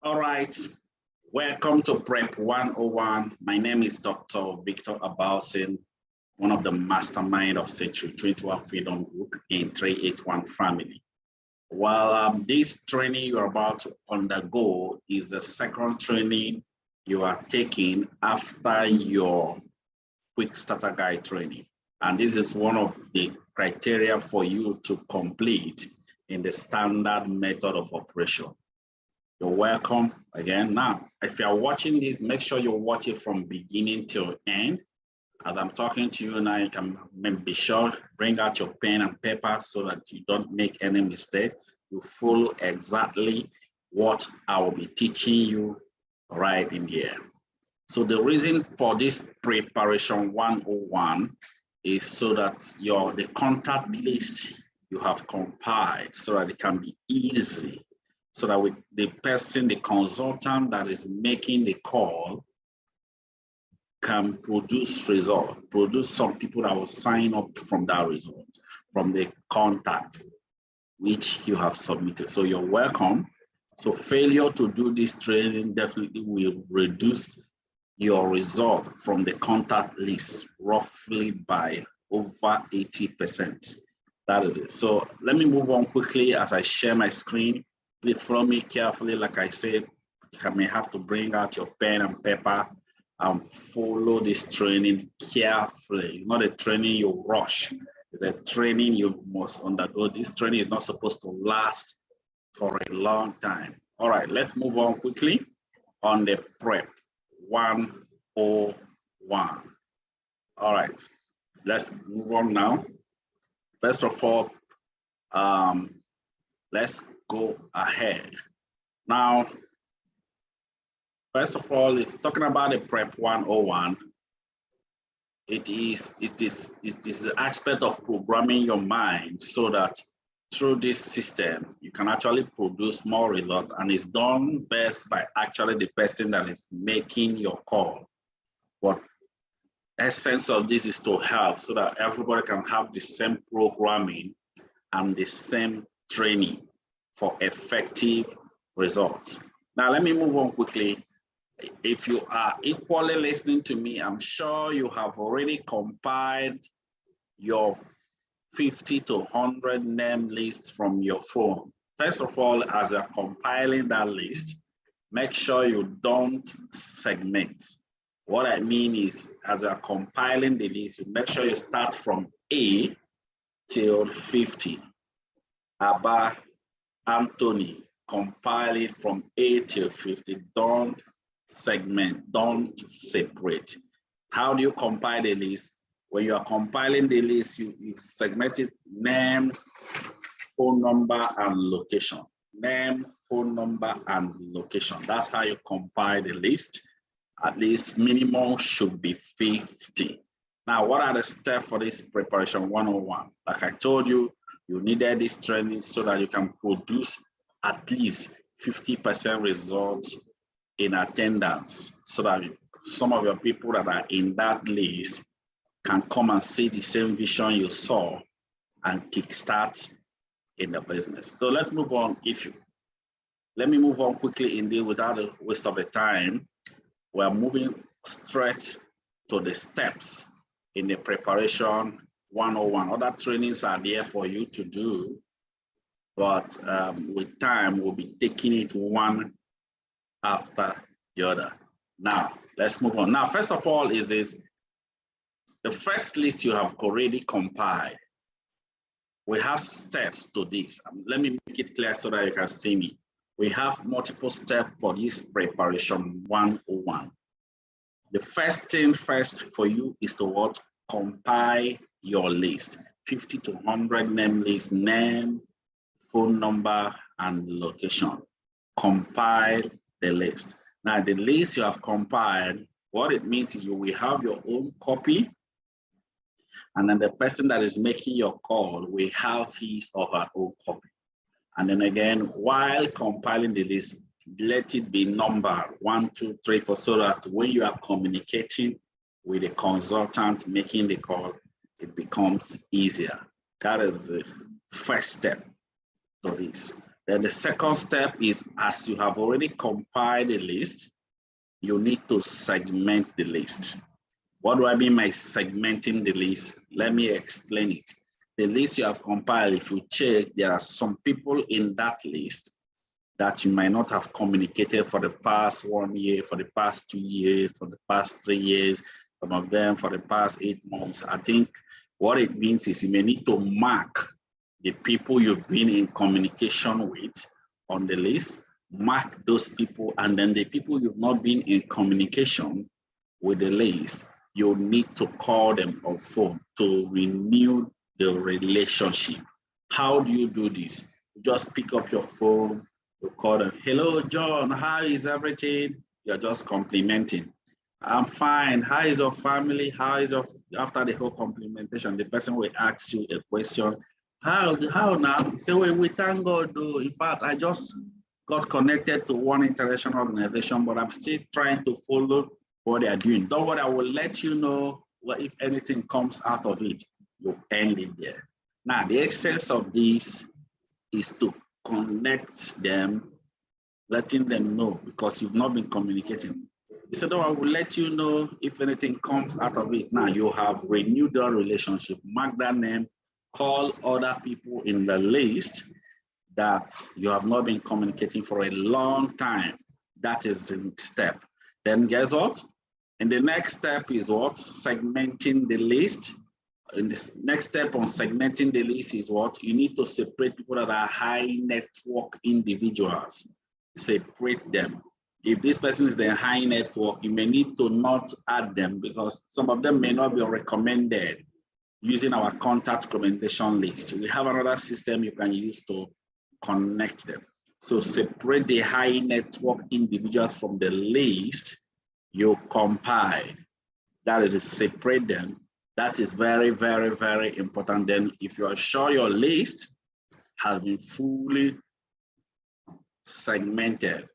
All right, welcome to Prep 101. My name is Dr. Victor Abausin, one of the mastermind of Century 21 Freedom Group in 381 family. Well, this training you're about to undergo is the second training you are taking after your quick starter guide training. And this is one of the criteria for you to complete in the standard method of operation. You're welcome again. Now, if you're watching this, make sure you watch it from beginning till end. As I'm talking to you now, you can be sure, bring out your pen and paper so that you don't make any mistake. You follow exactly what I will be teaching you right in here. So the reason for this preparation 101 is so that the contact list you have compiled so that it can be easy, so that with the person, the consultant that is making the call can produce result, produce some people that will sign up from that result, from the contact which you have submitted. So you're welcome. So failure to do this training definitely will reduce your result from the contact list roughly by over 80%. That is it. So let me move on quickly as I share my screen. Please follow me carefully. Like I said, you may have to bring out your pen and paper and follow this training carefully. It's not a training you rush. It's a training you must undergo. This training is not supposed to last for a long time. All right, let's move on quickly on the prep 101. All right, let's move on now. First of all, let's go ahead. Now, first of all, it's talking about the Prep 101. It is the aspect of programming your mind so that through this system, you can actually produce more results, and it's done best by actually the person that is making your call. But essence of this is to help so that everybody can have the same programming and the same training for effective results. Now, let me move on quickly. If you are equally listening to me, I'm sure you have already compiled your 50 to 100 name lists from your phone. First of all, as you're compiling that list, make sure you don't segment. What I mean is, as you're compiling the list, you make sure you start from A till 50. Abba, Anthony, compile it from A till 50. Don't segment, don't separate. How do you compile the list? When you are compiling the list, you segment it: name, phone number, and location. Name, phone number, and location. That's how you compile the list. At least minimum should be 50. Now, what are the steps for this preparation 101? Like I told you, you needed this training so that you can produce at least 50% results in attendance, so that some of your people that are in that list can come and see the same vision you saw and kickstart in the business. So let's move on. Let me move on quickly indeed without a waste of the time. We're moving straight to the steps in the preparation 101. Other trainings are there for you to do, but with time, we'll be taking it one after the other. Now, let's move on. Now, first of all, is this the first list you have already compiled. We have steps to this. Let me make it clear so that you can see me. We have multiple steps for this preparation 101. The first thing first for you is to what? Compile your list. 50 to 100 name list, name, phone number, and location. Compile the list. Now, the list you have compiled, what it means is you will have your own copy, and then the person that is making your call will have his or her own copy. And then again, while compiling the list, let it be numbered 1, 2, 3, 4, so that when you are communicating with the consultant making the call, it becomes easier. That is the first step to this. Then the second step is, as you have already compiled a list, you need to segment the list. What do I mean by segmenting the list? Let me explain it. The list you have compiled, if you check, there are some people in that list that you might not have communicated for the past 1 year, for the past 2 years, for the past 3 years, some of them for the past 8 months. I think what it means is you may need to mark the people you've been in communication with on the list, mark those people, and then the people you've not been in communication with the list, you need to call them on phone to renew the relationship. How do you do this? You just pick up your phone, you call them, hello, John, how is everything? You're just complimenting. I'm fine. How is your family? How is your, after the whole complimentation, the person will ask you a question. How now? Say, well, we thank God, though. In fact, I just got connected to one international organization, but I'm still trying to follow what they are doing. Don't worry, I will let you know what, if anything comes out of it. You end it there. Now, the essence of this is to connect them, letting them know, because you've not been communicating. He said, oh, I will let you know if anything comes out of it. Now you have renewed the relationship, mark that name, call other people in the list that you have not been communicating for a long time. That is the step. Then guess what? And the next step is what? Segmenting the list. And the next step on segmenting the list is what? You need to separate people that are high network individuals. Separate them. If this person is the high network, you may need to not add them because some of them may not be recommended using our contact recommendation list. We have another system you can use to connect them. So separate the high network individuals from the list you compile. That is, separate them. That is very, very, very important. Then if you are sure your list has been fully segmented,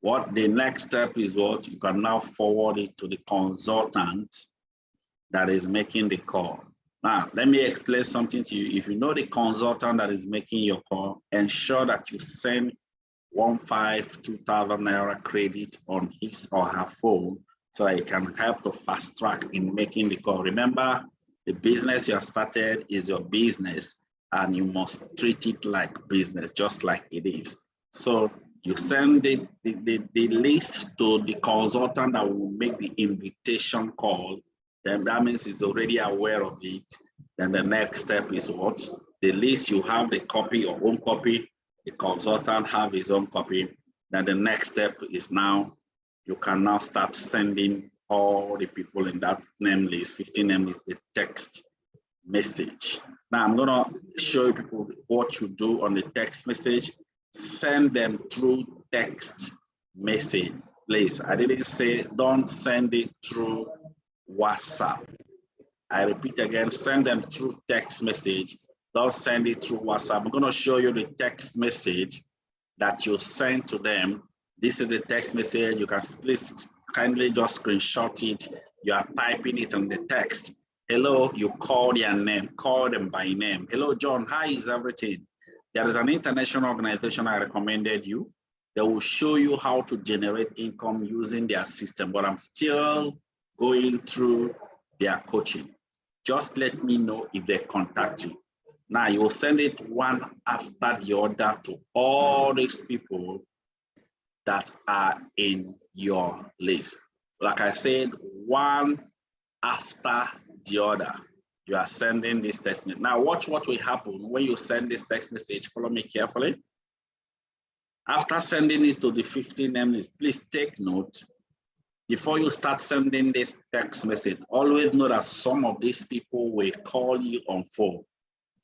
what the next step is what you can now forward it to the consultant that is making the call. Now, let me explain something to you. If you know the consultant that is making your call, ensure that you send 2,000 naira credit on his or her phone so that it can help to fast track in making the call. Remember, the business you have started is your business and you must treat it like business, just like it is. So you send the list to the consultant that will make the invitation call. Then that means he's already aware of it. Then the next step is what? The list, you have the copy, your own copy, the consultant have his own copy. Then the next step is now, you can now start sending all the people in that name list, 15 name list, the text message. Now I'm gonna show you people what you do on the text message. Send them through text message, please. I didn't say don't send it through WhatsApp. I repeat again, send them through text message. Don't send it through WhatsApp. I'm going to show you the text message that you send to them. This is the text message. You can please kindly just screenshot it. You are typing it on the text. Hello, you call their name, call them by name. Hello, John, how is everything? There is an international organization I recommended you. They will show you how to generate income using their system, but I'm still going through their coaching. Just let me know if they contact you. Now you will send it one after the other to all these people that are in your list. Like I said, one after the other. You are sending this text message. Now watch what will happen when you send this text message. Follow me carefully. After sending this to the 15 name list, please take note. Before you start sending this text message, always know that some of these people will call you on phone.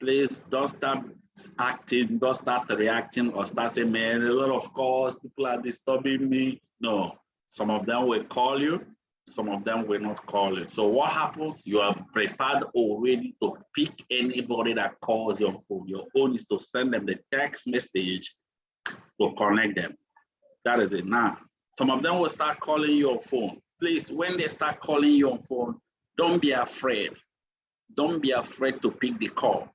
Please don't start acting, don't start reacting or start saying, man, a lot of calls, people are disturbing me. No, some of them will call you, some of them will not call you. So what happens? You are prepared already to pick anybody that calls your phone. Your own is to send them the text message to connect them. That is it. Now, some of them will start calling you on phone. Please, when they start calling you on phone, don't be afraid. Don't be afraid to pick the call.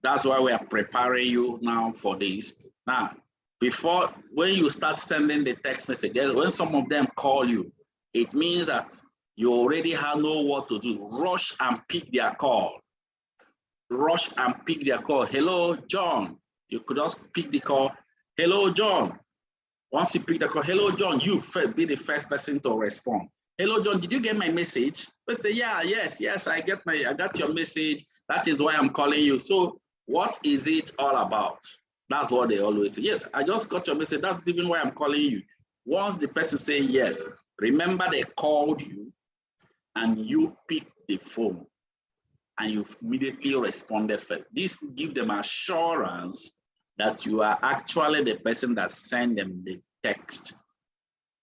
That's why we are preparing you now for this. Now, when you start sending the text messages, when some of them call you, it means that you already know what to do. Rush and pick their call. Rush and pick their call. Hello, John. You could just pick the call. Hello, John. Once you pick the call, hello, John, you be the first person to respond. Hello, John, did you get my message? They say, yeah, yes, I got your message. That is why I'm calling you. So what is it all about? That's what they always say. Yes, I just got your message. That's even why I'm calling you. Once the person say yes, remember they called you and you picked the phone and you immediately responded first. This gives them assurance that you are actually the person that sent them the text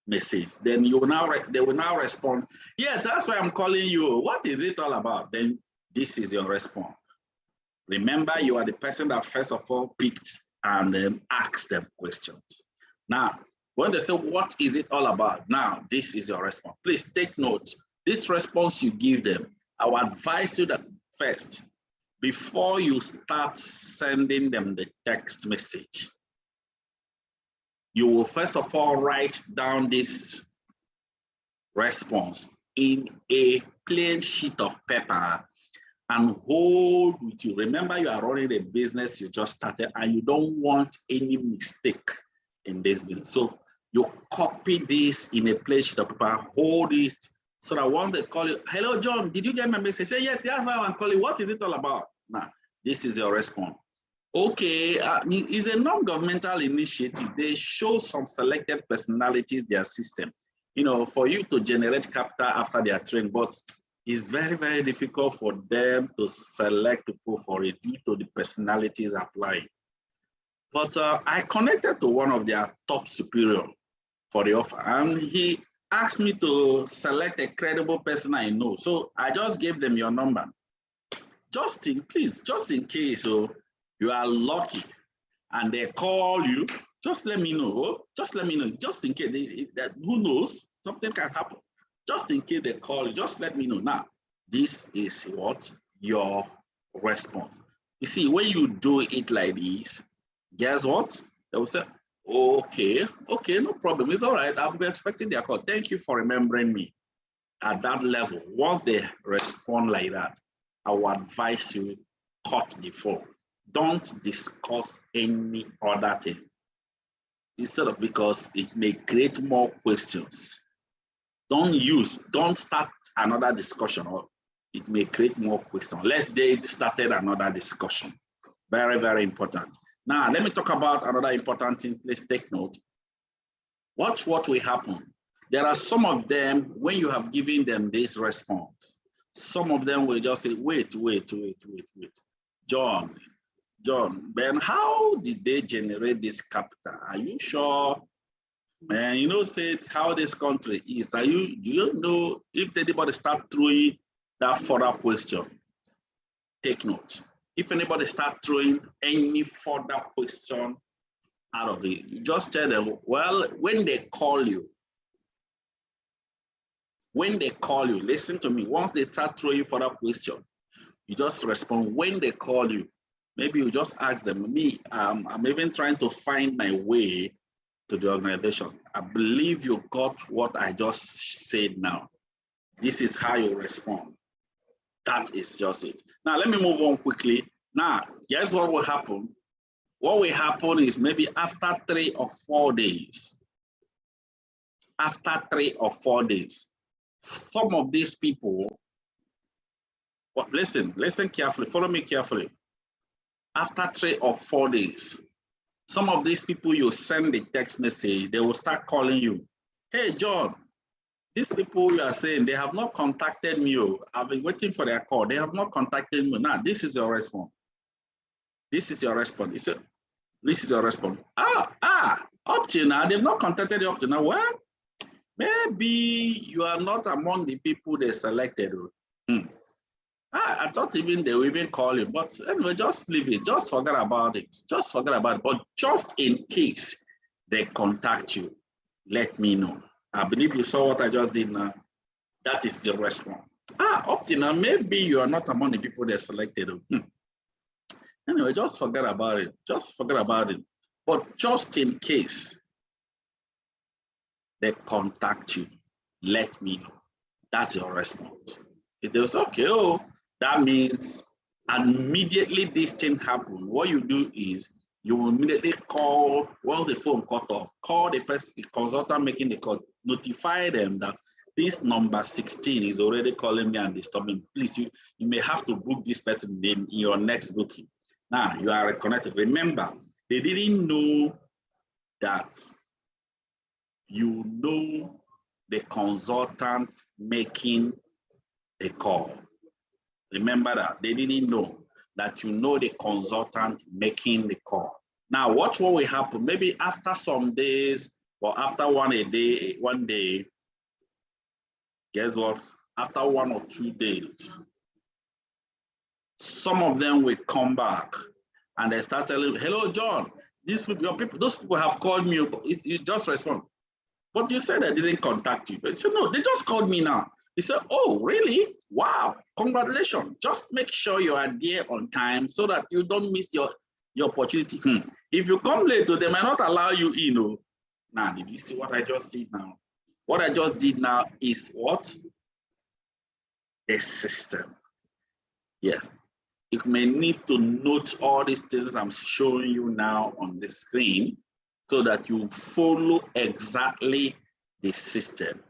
message. Then they will now respond, yes, that's why I'm calling you. What is it all about? Then this is your response. Remember, you are the person that first of all picked and then asked them questions. Now, when they say, what is it all about? Now, this is your response. Please take note. This response you give them, I will advise you that first, before you start sending them the text message, you will first of all write down this response in a plain sheet of paper and hold with you. Remember, you are running a business you just started and you don't want any mistake in this business. So you copy this in a plain sheet of paper, hold it, so that once they call you, hello, John, did you get my message? Say, yes, that's why I'm calling. What is it all about? Now, this is your response. Okay, it's a non-governmental initiative. They show some selected personalities their system, for you to generate capital after they are trained, but it's very, very difficult for them to select people for it due to the personalities applying. But I connected to one of their top superior for the offer, and he asked me to select a credible person I know. So I just gave them your number. Just in case, you are lucky and they call you, just let me know. Just let me know, just in case, who knows, something can happen. Just in case they call you, just let me know. Now, this is what your response. You see, when you do it like this, guess what? They will say, okay, no problem. It's all right. I'll be expecting their call. Thank you for remembering me. At that level, once they respond like that, I will advise you, cut the phone. Don't discuss any other thing. Because it may create more questions. Don't start another discussion, or it may create more questions. Let's get started another discussion. Very, very important. Now, let me talk about another important thing. Please take note. Watch what will happen. There are some of them, when you have given them this response, some of them will just say, wait. John, Ben, how did they generate this capital? Are you sure? Man, say how this country is. Do you know if anybody start throwing that further question? Take note. If anybody start throwing any further question out of it, you just tell them, well, when they call you, listen to me. Once they start throwing further question, you just respond when they call you. Maybe you just ask them, I'm even trying to find my way to the organization. I believe you got what I just said now. This is how you respond. That is just it. Now, let me move on quickly. Now, guess what will happen? What will happen is maybe after 3 or 4 days, some of these people, listen carefully, follow me carefully. After 3 or 4 days, some of these people, you send the text message, they will start calling you. Hey, John, these people you are saying, they have not contacted me. I've been waiting for their call. They have not contacted me. Now, this is your response. This is your response. This is your response. Up to now, they've not contacted you up to now. Well, maybe you are not among the people they selected. I thought even they will even call you, but anyway, just leave it. Just forget about it. But just in case they contact you, let me know. I believe you saw what I just did now. That is the response. Up to now, maybe you are not among the people they selected. Anyway, just forget about it. But just in case they contact you, let me know. That's your response. If they say, okay, oh, that means immediately this thing happened, what you do is you will immediately call, once the phone cut off, call the person, the consultant making the call, notify them that this number 16 is already calling me and disturbing. Please, you may have to book this person in your next booking. Now you are reconnected. Remember, they didn't know that you know the consultant making a call. Remember that they didn't know that you know the consultant making the call. Now, watch what will happen. Maybe after some days or after one day, guess what? After 1 or 2 days, some of them will come back and they start telling, hello, John, these people, your people, those people have called me. You just respond. But you said they didn't contact you. They said, no, they just called me now. He said, oh, really? Wow, congratulations. Just make sure you are there on time so that you don't miss your opportunity. If you come late, they might not allow you in. Now, did you see what I just did now? What I just did now is what? A system. Yes. You may need to note all these things I'm showing you now on the screen so that you follow exactly the system.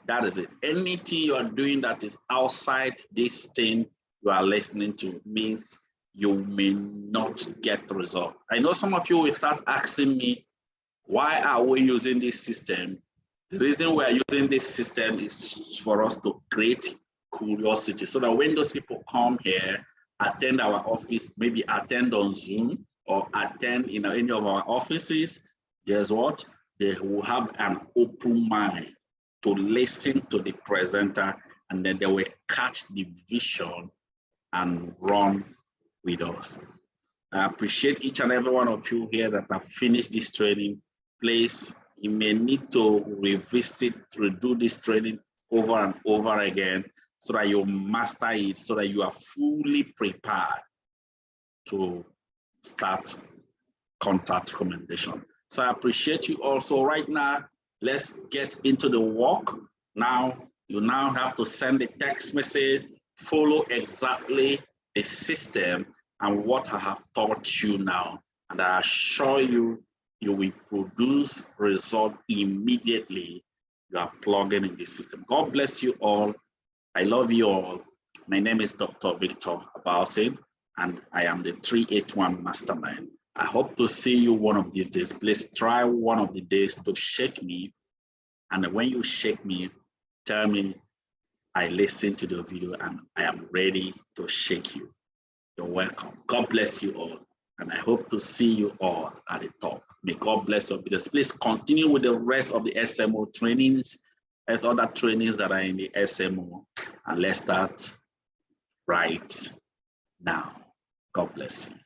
That is it. Anything you are doing that is outside this thing you are listening to means you may not get the result. I know some of you will start asking me, why are we using this system? The reason we are using this system is for us to create curiosity so that when those people come here, attend our office, maybe attend on Zoom or attend in any of our offices, guess what? They will have an open mind to listen to the presenter, and then they will catch the vision and run with us. I appreciate each and every one of you here that have finished this training. Please, you may need to revisit, redo this training over and over again so that you master it, so that you are fully prepared to start contact recommendation. So I appreciate you also. Right now, let's get into the work. Now, you now have to send a text message, follow exactly the system and what I have taught you now. And I assure you, you will produce result immediately. You are plugging in the system. God bless you all. I love you all. My name is Dr. Victor Abausin, and I am the 381 Mastermind. I hope to see you one of these days. Please try one of the days to shake me. And when you shake me, tell me I listened to the video and I am ready to shake you. You're welcome. God bless you all. And I hope to see you all at the top. May God bless your business. Please continue with the rest of the SMO trainings and other trainings that are in the SMO. And let's start right now. God bless you.